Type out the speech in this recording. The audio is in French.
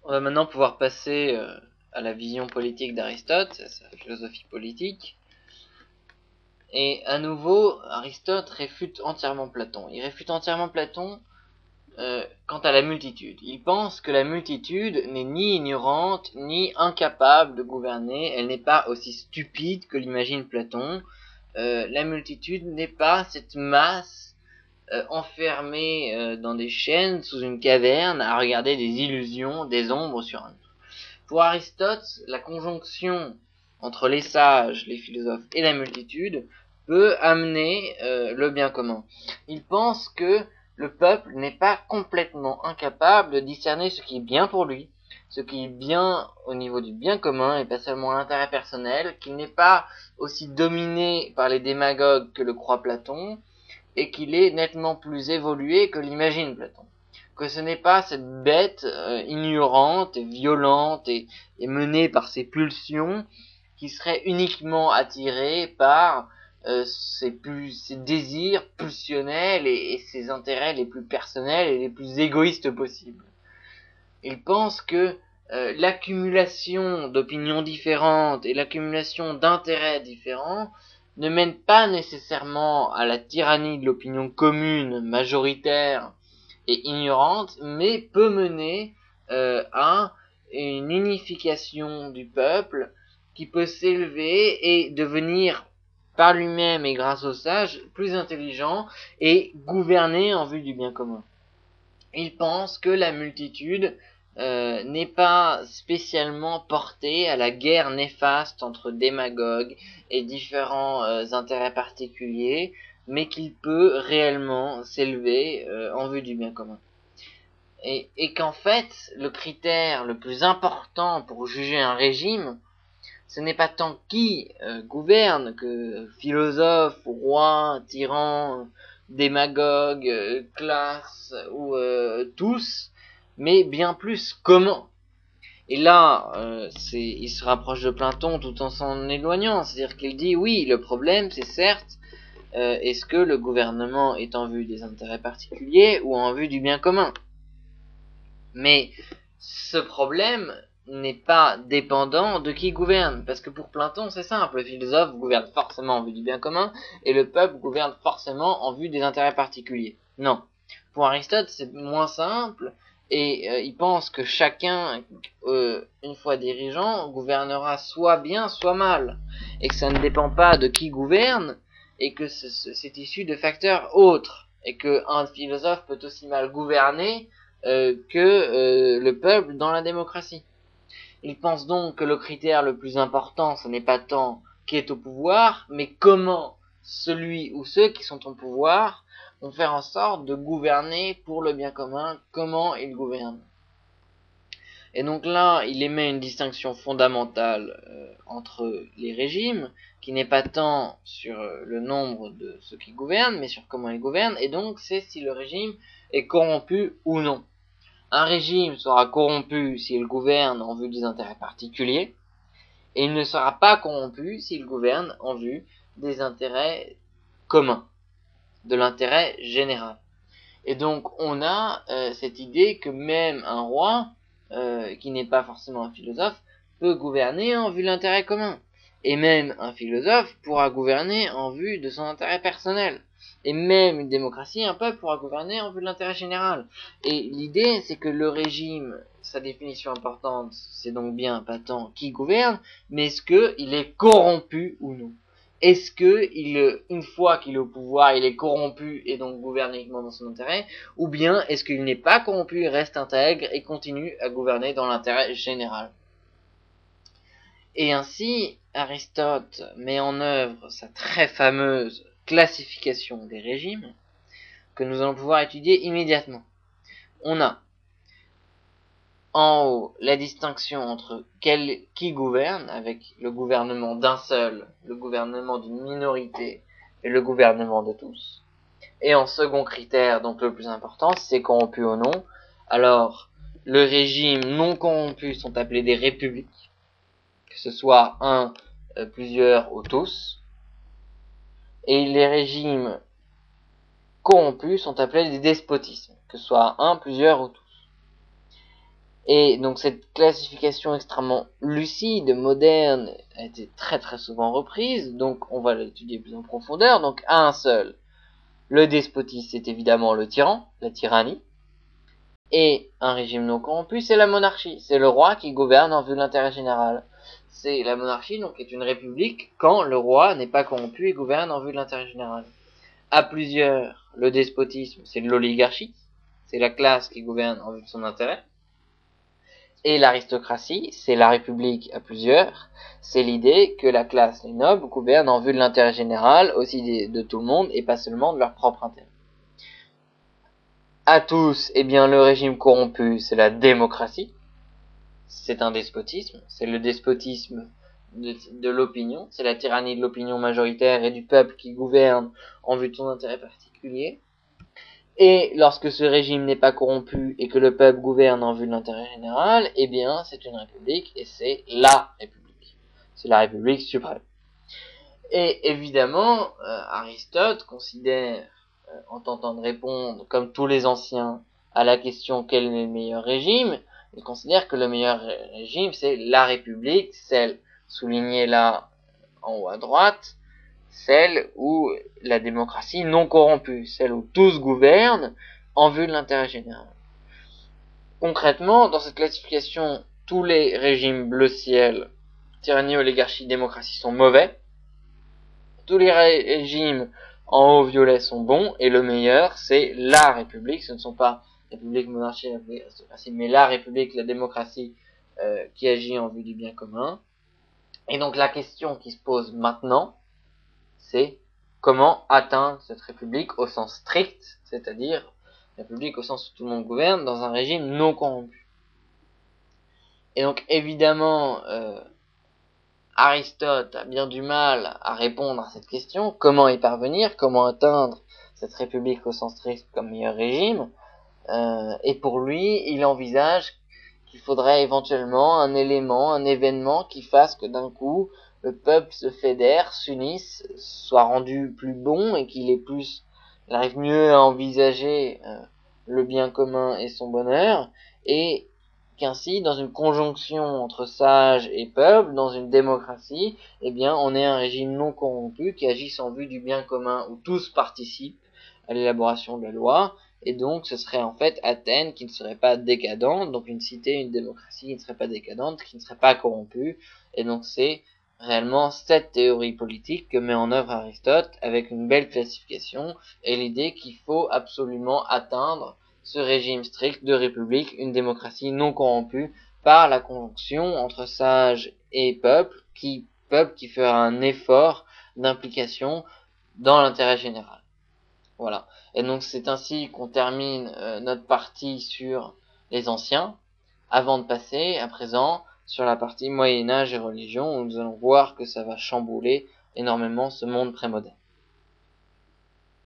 On va maintenant pouvoir passer à la vision politique d'Aristote, à sa philosophie politique. Et à nouveau, Aristote réfute entièrement Platon. Il réfute entièrement Platon quant à la multitude. Il pense que la multitude n'est ni ignorante, ni incapable de gouverner. Elle n'est pas aussi stupide que l'imagine Platon. La multitude n'est pas cette masse enfermée dans des chaînes sous une caverne à regarder des illusions, des ombres sur un. Pour Aristote, la conjonction entre les sages, les philosophes et la multitude peut amener le bien commun. Il pense que le peuple n'est pas complètement incapable de discerner ce qui est bien pour lui, ce qui est bien au niveau du bien commun et pas seulement l'intérêt personnel, qu'il n'est pas aussi dominé par les démagogues que le croit Platon, et qu'il est nettement plus évolué que l'imagine Platon. Que ce n'est pas cette bête ignorante, violente et menée par ses pulsions qui serait uniquement attirée par ses désirs pulsionnels et ses intérêts les plus personnels et les plus égoïstes possibles. Il pense que l'accumulation d'opinions différentes et l'accumulation d'intérêts différents ne mène pas nécessairement à la tyrannie de l'opinion commune, majoritaire et ignorante, mais peut mener à une unification du peuple qui peut s'élever et devenir par lui-même et grâce aux sages plus intelligent et gouverner en vue du bien commun. Il pense que la multitude n'est pas spécialement portée à la guerre néfaste entre démagogues et différents intérêts particuliers, mais qu'il peut réellement s'élever en vue du bien commun. Et qu'en fait, le critère le plus important pour juger un régime, ce n'est pas tant qui gouverne que philosophe, roi, tyran, démagogue, classe ou tous, mais bien plus comment. Et là, il se rapproche de Platon tout en s'en éloignant, c'est-à-dire qu'il dit oui, le problème c'est certes est-ce que le gouvernement est en vue des intérêts particuliers ou en vue du bien commun. Mais ce problème n'est pas dépendant de qui gouverne, parce que pour Platon c'est simple, le philosophe gouverne forcément en vue du bien commun et le peuple gouverne forcément en vue des intérêts particuliers. Non. Pour Aristote c'est moins simple et il pense que chacun, une fois dirigeant, gouvernera soit bien soit mal et que ça ne dépend pas de qui gouverne et que c'est issu de facteurs autres et qu'un philosophe peut aussi mal gouverner que le peuple dans la démocratie. Il pense donc que le critère le plus important, ce n'est pas tant qui est au pouvoir, mais comment celui ou ceux qui sont au pouvoir vont faire en sorte de gouverner pour le bien commun, comment ils gouvernent. Et donc là, il émet une distinction fondamentale entre les régimes, qui n'est pas tant sur le nombre de ceux qui gouvernent, mais sur comment ils gouvernent, et donc c'est si le régime est corrompu ou non. Un régime sera corrompu s'il gouverne en vue des intérêts particuliers, et il ne sera pas corrompu s'il gouverne en vue des intérêts communs, de l'intérêt général. Et donc on a cette idée que même un roi, qui n'est pas forcément un philosophe, peut gouverner en vue de l'intérêt commun. Et même un philosophe pourra gouverner en vue de son intérêt personnel. Et même une démocratie, un peuple pourra gouverner en vue de l'intérêt général. Et l'idée, c'est que le régime, sa définition importante, c'est donc bien pas tant qui gouverne, mais est-ce qu'il est corrompu ou non. Est-ce que une fois qu'il est au pouvoir, il est corrompu et donc gouverne uniquement dans son intérêt, ou bien est-ce qu'il n'est pas corrompu, il reste intègre et continue à gouverner dans l'intérêt général. Et ainsi, Aristote met en œuvre sa très fameuse classification des régimes, que nous allons pouvoir étudier immédiatement. On a en haut la distinction entre qui gouverne, avec le gouvernement d'un seul, le gouvernement d'une minorité et le gouvernement de tous. Et en second critère, donc le plus important, c'est corrompu ou non. Alors, le régime non corrompu sont appelés des républiques, que ce soit un, plusieurs ou tous. Et les régimes corrompus sont appelés des despotismes, que ce soit un, plusieurs ou tous. Et donc cette classification extrêmement lucide, moderne, a été très très souvent reprise, donc on va l'étudier plus en profondeur. Donc à un seul, le despotisme c'est évidemment le tyran, la tyrannie, et un régime non corrompu c'est la monarchie, c'est le roi qui gouverne en vue de l'intérêt général. C'est la monarchie donc est une république quand le roi n'est pas corrompu et gouverne en vue de l'intérêt général. À plusieurs, le despotisme c'est l'oligarchie, c'est la classe qui gouverne en vue de son intérêt. Et l'aristocratie, c'est la république à plusieurs, c'est l'idée que la classe, les nobles, gouvernent en vue de l'intérêt général, aussi de tout le monde, et pas seulement de leur propre intérêt. À tous, eh bien, le régime corrompu, c'est la démocratie, c'est un despotisme, c'est le despotisme de l'opinion, c'est la tyrannie de l'opinion majoritaire et du peuple qui gouverne en vue de son intérêt particulier. Et lorsque ce régime n'est pas corrompu et que le peuple gouverne en vue de l'intérêt général, eh bien, c'est une république et c'est la république. C'est la république suprême. Et évidemment, Aristote considère, en tentant de répondre, comme tous les anciens, à la question quel est le meilleur régime, il considère que le meilleur régime, c'est la république, celle soulignée là en haut à droite, celle où la démocratie non corrompue, celle où tous gouvernent en vue de l'intérêt général. Concrètement, dans cette classification, tous les régimes bleu ciel, tyrannie, oligarchie, démocratie sont mauvais. Tous les régimes en haut violet sont bons et le meilleur, c'est la république. Ce ne sont pas république, monarchie, aristocratie, mais la république, la démocratie qui agit en vue du bien commun. Et donc la question qui se pose maintenant, c'est comment atteindre cette république au sens strict, c'est-à-dire république au sens où tout le monde gouverne dans un régime non corrompu. Et donc évidemment, Aristote a bien du mal à répondre à cette question, comment y parvenir, comment atteindre cette république au sens strict comme meilleur régime, et pour lui, il envisage qu'il faudrait éventuellement un élément, un événement qui fasse que d'un coup, le peuple se fédère, s'unisse, soit rendu plus bon et il arrive mieux à envisager le bien commun et son bonheur, et qu'ainsi, dans une conjonction entre sages et peuple, dans une démocratie, eh bien, on ait un régime non corrompu qui agisse en vue du bien commun où tous participent à l'élaboration de la loi, et donc ce serait en fait Athènes qui ne serait pas décadente, donc une cité, une démocratie qui ne serait pas décadente, qui ne serait pas corrompue, et donc c'est réellement cette théorie politique que met en œuvre Aristote avec une belle classification et l'idée qu'il faut absolument atteindre ce régime strict de république, une démocratie non corrompue par la conjonction entre sages et peuple qui fera un effort d'implication dans l'intérêt général. Voilà. Et donc c'est ainsi qu'on termine notre partie sur les anciens, avant de passer à présent sur la partie Moyen Âge et religion, où nous allons voir que ça va chambouler énormément ce monde prémoderne.